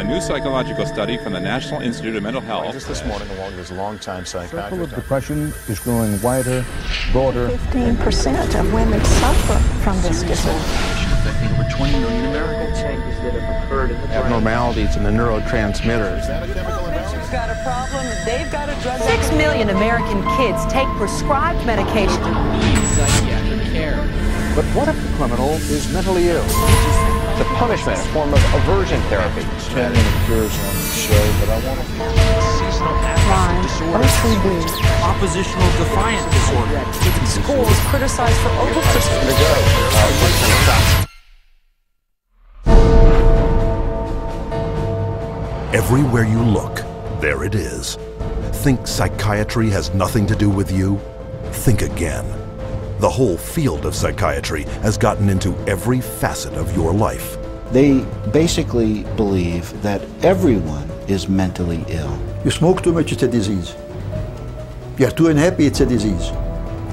new psychological study from the National Institute of Mental Health. Just this morning, along with his longtime psychiatrist. The circle of depression is growing wider, broader. 15% of women suffer from this disorder. Affecting over 20 million Americans. Changes that have occurred in the brain. Abnormalities in the neurotransmitters. Is that a chemical imbalance? Patient's got a problem, they've got a drug. 6 million American kids take prescribed medication. Need psychiatric care. But what if the criminal is mentally ill? The punishment, a form of aversion therapy. Standing cures on the show, but I want to Seasonal affective disorder. Oppositional defiant disorder. Schools criticized for over-prescription. Everywhere you look, there it is. Think psychiatry has nothing to do with you? Think again. The whole field of psychiatry has gotten into every facet of your life. They basically believe that everyone is mentally ill. You smoke too much, it's a disease. You're too unhappy, it's a disease.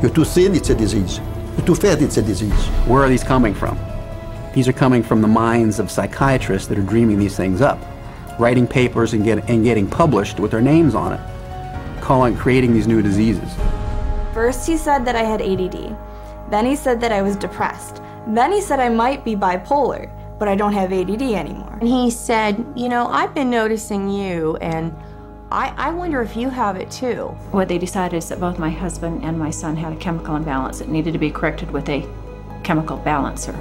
You're too thin, it's a disease. You're too fat, it's a disease. Where are these coming from? These are coming from the minds of psychiatrists that are dreaming these things up, writing papers and getting published with their names on it, creating these new diseases. First he said that I had ADD. Then he said that I was depressed. Then he said I might be bipolar, but I don't have ADD anymore. And he said, you know, I've been noticing you, and I wonder if you have it too. What they decided is that both my husband and my son had a chemical imbalance that needed to be corrected with a chemical balancer.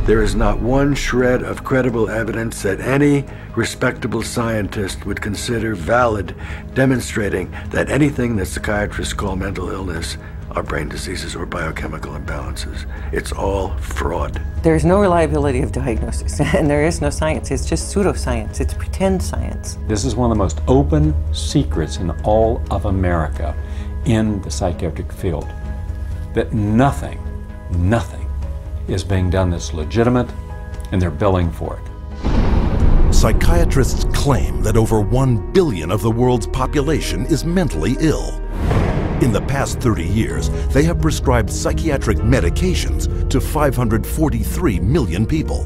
There is not one shred of credible evidence that any respectable scientist would consider valid, demonstrating that anything that psychiatrists call mental illness are brain diseases or biochemical imbalances. It's all fraud. There's no reliability of diagnosis, and there is no science. It's just pseudoscience. It's pretend science. This is one of the most open secrets in all of America in the psychiatric field, that nothing is being done that's legitimate, and they're billing for it. Psychiatrists claim that over 1 billion of the world's population is mentally ill. In the past 30 years, they have prescribed psychiatric medications to 543 million people.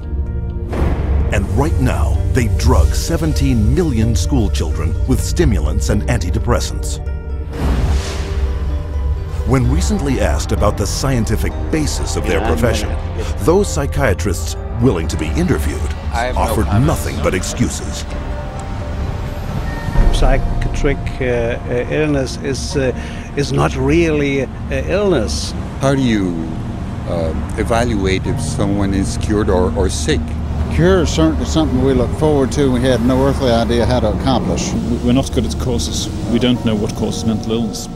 And right now, they drug 17 million school children with stimulants and antidepressants. When recently asked about the scientific basis of their profession, those psychiatrists willing to be interviewed offered nothing but excuses. Psychiatric illness is not really illness. How do you evaluate if someone is cured or sick? Cure is certainly something we look forward to. We had no earthly idea how to accomplish. We're not good at causes. We don't know what causes mental illness.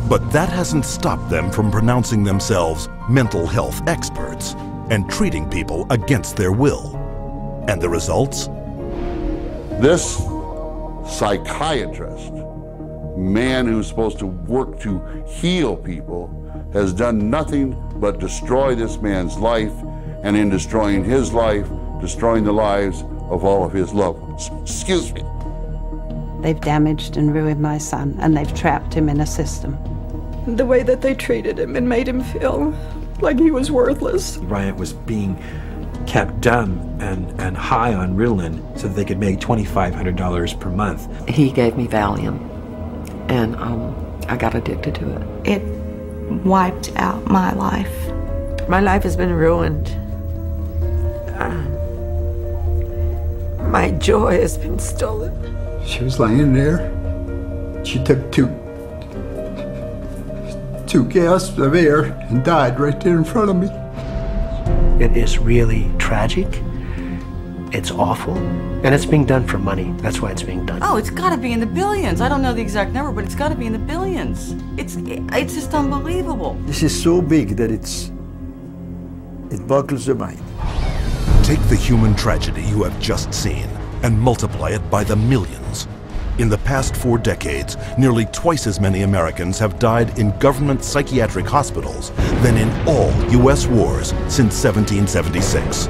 But that hasn't stopped them from pronouncing themselves mental health experts and treating people against their will. And the results? This psychiatrist, man who's supposed to work to heal people, has done nothing but destroy this man's life, and in destroying his life, destroying the lives of all of his loved ones. Excuse me. They've damaged and ruined my son, and they've trapped him in a system. The way that they treated him and made him feel like he was worthless. Bryant was being kept dumb and high on Ritalin so that they could make $2,500 per month. He gave me Valium, and I got addicted to it. It wiped out my life. My life has been ruined. My joy has been stolen. She was laying there. She took two gasps of air and died right there in front of me. It is really tragic. It's awful. And it's being done for money. That's why it's being done. Oh, it's got to be in the billions. I don't know the exact number, but it's got to be in the billions. It's just unbelievable. This is so big that it boggles the mind. Take the human tragedy you have just seen and multiply it by the millions. In the past 4 decades, nearly twice as many Americans have died in government psychiatric hospitals than in all U.S. wars since 1776.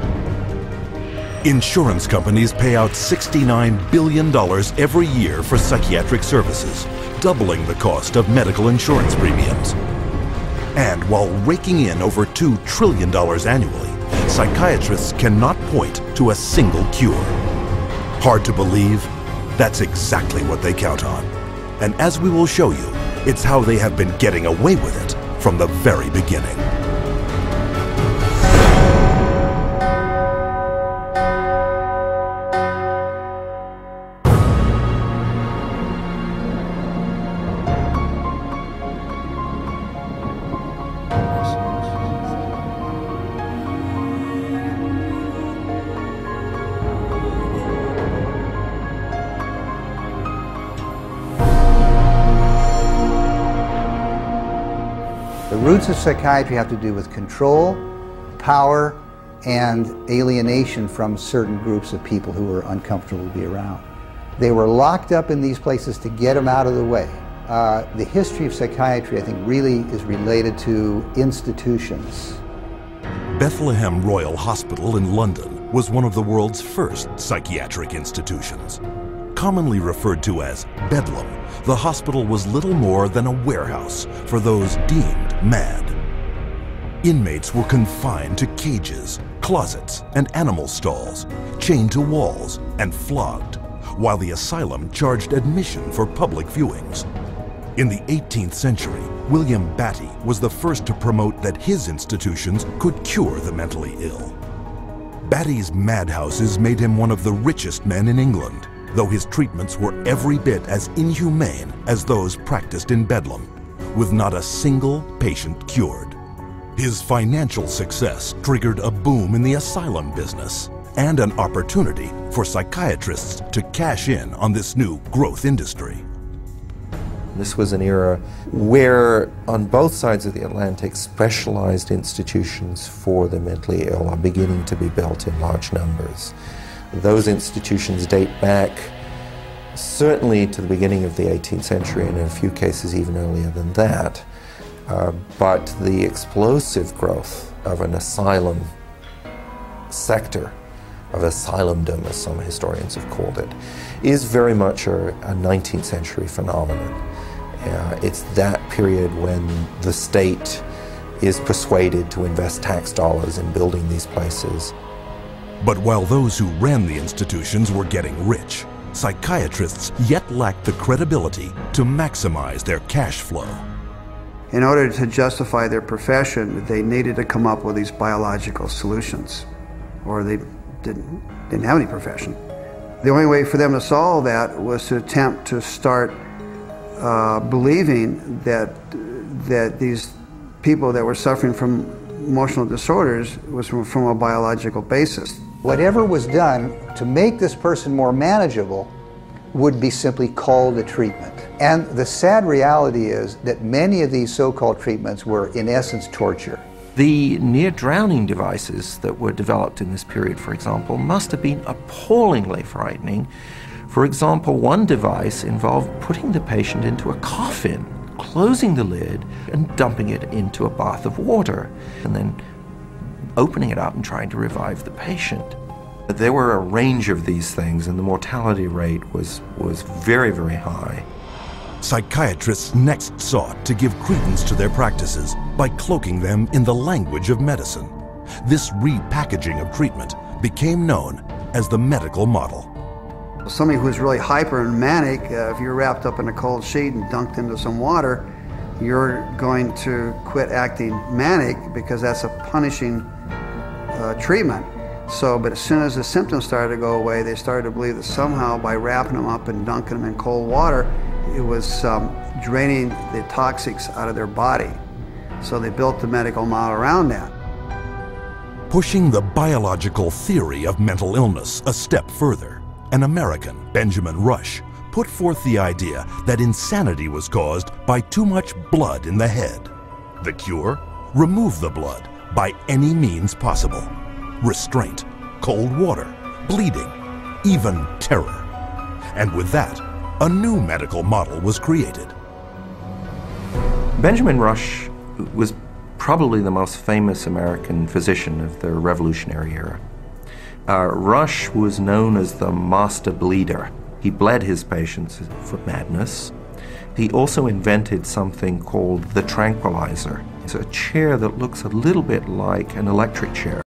Insurance companies pay out $69 billion every year for psychiatric services, doubling the cost of medical insurance premiums. And while raking in over $2 trillion annually, psychiatrists cannot point to a single cure. Hard to believe? That's exactly what they count on. And as we will show you, it's how they have been getting away with it from the very beginning. The roots of psychiatry have to do with control, power, and alienation from certain groups of people who were uncomfortable to be around. They were locked up in these places to get them out of the way. The history of psychiatry, I think, really is related to institutions. Bethlehem Royal Hospital in London was one of the world's first psychiatric institutions. Commonly referred to as Bedlam, the hospital was little more than a warehouse for those deemed mad. Inmates were confined to cages, closets, and animal stalls, chained to walls and flogged, while the asylum charged admission for public viewings. In the 18th century, William Batty was the first to promote that his institutions could cure the mentally ill. Batty's madhouses made him one of the richest men in England, though his treatments were every bit as inhumane as those practiced in Bedlam, with not a single patient cured. His financial success triggered a boom in the asylum business and an opportunity for psychiatrists to cash in on this new growth industry. This was an era where, on both sides of the Atlantic, specialized institutions for the mentally ill are beginning to be built in large numbers. Those institutions date back certainly to the beginning of the 18th century, and in a few cases even earlier than that. But the explosive growth of an asylum sector, of asylumdom, as some historians have called it, is very much a 19th century phenomenon. It's that period when the state is persuaded to invest tax dollars in building these places. But while those who ran the institutions were getting rich, psychiatrists yet lacked the credibility to maximize their cash flow. In order to justify their profession, they needed to come up with these biological solutions, or they didn't have any profession. The only way for them to solve that was to attempt to start believing that these people that were suffering from emotional disorders was from a biological basis. Whatever was done to make this person more manageable would be simply called a treatment. And the sad reality is that many of these so-called treatments were, in essence, torture. The near-drowning devices that were developed in this period, for example, must have been appallingly frightening. For example, one device involved putting the patient into a coffin, closing the lid, and dumping it into a bath of water, and then opening it up and trying to revive the patient. There were a range of these things, and the mortality rate was very, very high. Psychiatrists next sought to give credence to their practices by cloaking them in the language of medicine. This repackaging of treatment became known as the medical model. Somebody who's really hyper and manic, if you're wrapped up in a cold sheet and dunked into some water, you're going to quit acting manic because that's a punishing treatment. But as soon as the symptoms started to go away, they started to believe that somehow by wrapping them up and dunking them in cold water, it was draining the toxics out of their body. So they built the medical model around that. Pushing the biological theory of mental illness a step further, an American, Benjamin Rush, put forth the idea that insanity was caused by too much blood in the head. The cure? Remove the blood by any means possible. Restraint, cold water, bleeding, even terror. And with that, a new medical model was created. Benjamin Rush was probably the most famous American physician of the Revolutionary era. Rush was known as the master bleeder. He bled his patients for madness. He also invented something called the tranquilizer. It's a chair that looks a little bit like an electric chair.